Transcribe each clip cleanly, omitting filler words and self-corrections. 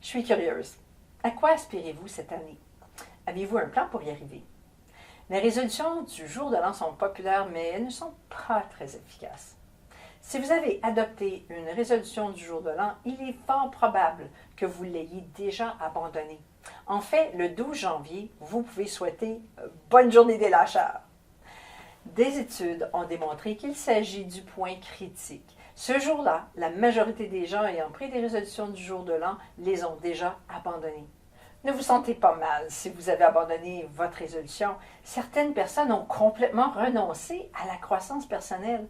Je suis curieuse. À quoi aspirez-vous cette année? Avez-vous un plan pour y arriver? Les résolutions du jour de l'an sont populaires, mais elles ne sont pas très efficaces. Si vous avez adopté une résolution du jour de l'an, il est fort probable que vous l'ayez déjà abandonnée. En fait, le 12 janvier, vous pouvez souhaiter bonne journée des lâcheurs. Des études ont démontré qu'il s'agit du point critique. Ce jour-là, la majorité des gens ayant pris des résolutions du jour de l'an les ont déjà abandonnées. Ne vous sentez pas mal si vous avez abandonné votre résolution. Certaines personnes ont complètement renoncé à la croissance personnelle.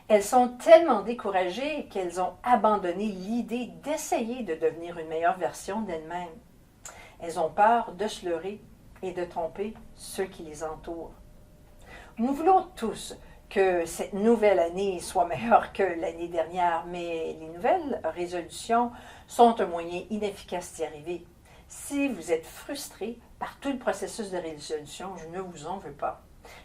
Elles sont tellement découragées qu'elles ont abandonné l'idée d'essayer de devenir une meilleure version d'elles-mêmes. Elles ont peur de se leurrer et de tromper ceux qui les entourent. Nous voulons tous que cette nouvelle année soit meilleure que l'année dernière, mais les nouvelles résolutions sont un moyen inefficace d'y arriver. Si vous êtes frustré par tout le processus de résolution, je ne vous en veux pas.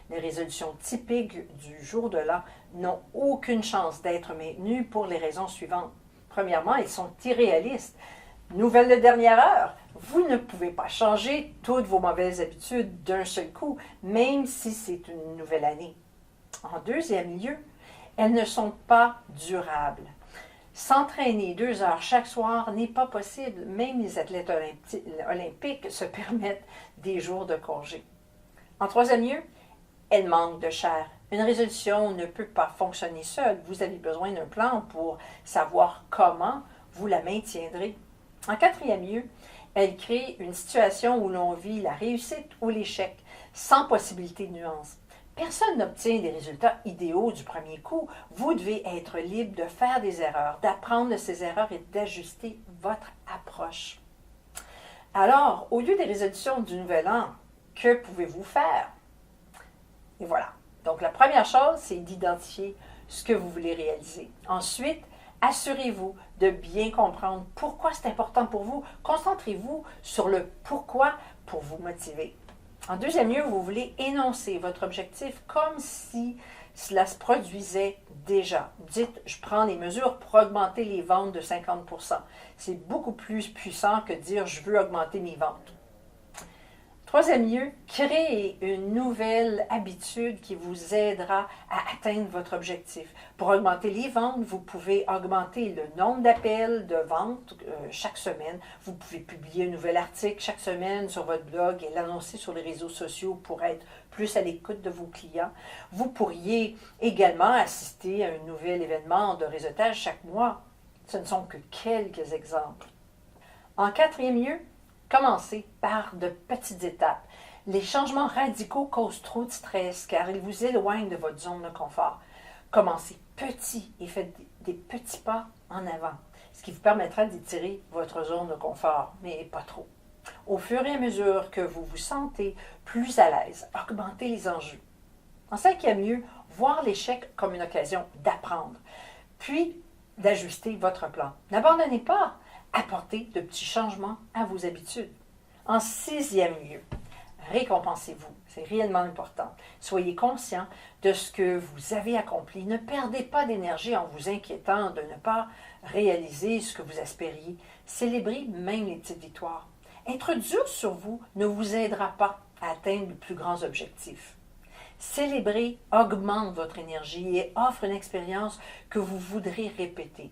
Les résolutions typiques du jour de l'an n'ont aucune chance d'être maintenues pour les raisons suivantes. Premièrement, elles sont irréalistes. Nouvelle de dernière heure, vous ne pouvez pas changer toutes vos mauvaises habitudes d'un seul coup, même si c'est une nouvelle année. En deuxième lieu, elles ne sont pas durables. S'entraîner 2 heures chaque soir n'est pas possible. Même les athlètes olympiques se permettent des jours de congé. En troisième lieu, elles manquent de chair. Une résolution ne peut pas fonctionner seule. Vous avez besoin d'un plan pour savoir comment vous la maintiendrez. En quatrième lieu, elle crée une situation où l'on vit la réussite ou l'échec, sans possibilité de nuance. Personne n'obtient des résultats idéaux du premier coup. Vous devez être libre de faire des erreurs, d'apprendre de ces erreurs et d'ajuster votre approche. Alors, au lieu des résolutions du nouvel an, que pouvez-vous faire? Et voilà. Donc, la première chose, c'est d'identifier ce que vous voulez réaliser. Ensuite, assurez-vous de bien comprendre pourquoi c'est important pour vous. Concentrez-vous sur le pourquoi pour vous motiver. En deuxième lieu, vous voulez énoncer votre objectif comme si cela se produisait déjà. Dites, je prends des mesures pour augmenter les ventes de 50%. C'est beaucoup plus puissant que dire, je veux augmenter mes ventes. Troisième lieu, créez une nouvelle habitude qui vous aidera à atteindre votre objectif. Pour augmenter les ventes, vous pouvez augmenter le nombre d'appels de vente chaque semaine. Vous pouvez publier un nouvel article chaque semaine sur votre blog et l'annoncer sur les réseaux sociaux pour être plus à l'écoute de vos clients. Vous pourriez également assister à un nouvel événement de réseautage chaque mois. Ce ne sont que quelques exemples. En quatrième lieu, commencez par de petites étapes. Les changements radicaux causent trop de stress car ils vous éloignent de votre zone de confort. Commencez petit et faites des petits pas en avant, ce qui vous permettra d'étirer votre zone de confort, mais pas trop. Au fur et à mesure que vous vous sentez plus à l'aise, augmentez les enjeux. En cinquième lieu, voir l'échec comme une occasion d'apprendre, puis d'ajuster votre plan. N'abandonnez pas. Apportez de petits changements à vos habitudes. En sixième lieu, récompensez-vous. C'est réellement important. Soyez conscient de ce que vous avez accompli. Ne perdez pas d'énergie en vous inquiétant de ne pas réaliser ce que vous espériez. Célébrez même les petites victoires. Être dur sur vous ne vous aidera pas à atteindre de plus grands objectifs. Célébrer augmente votre énergie et offre une expérience que vous voudrez répéter.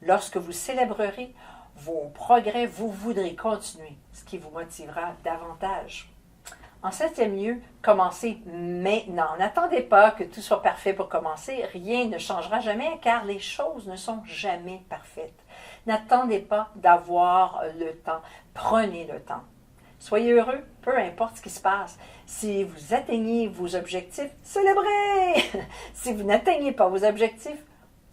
Lorsque vous célébrerez vos progrès, vous voudrez continuer, ce qui vous motivera davantage. En septième lieu, commencez maintenant. N'attendez pas que tout soit parfait pour commencer. Rien ne changera jamais car les choses ne sont jamais parfaites. N'attendez pas d'avoir le temps. Prenez le temps. Soyez heureux, peu importe ce qui se passe. Si vous atteignez vos objectifs, célébrez! Si vous n'atteignez pas vos objectifs,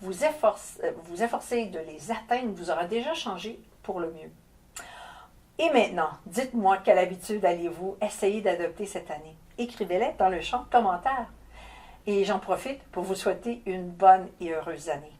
vous efforcez de les atteindre, vous aura déjà changé pour le mieux. Et maintenant, dites-moi quelle habitude allez-vous essayer d'adopter cette année? Écrivez-les dans le champ commentaires. Et j'en profite pour vous souhaiter une bonne et heureuse année.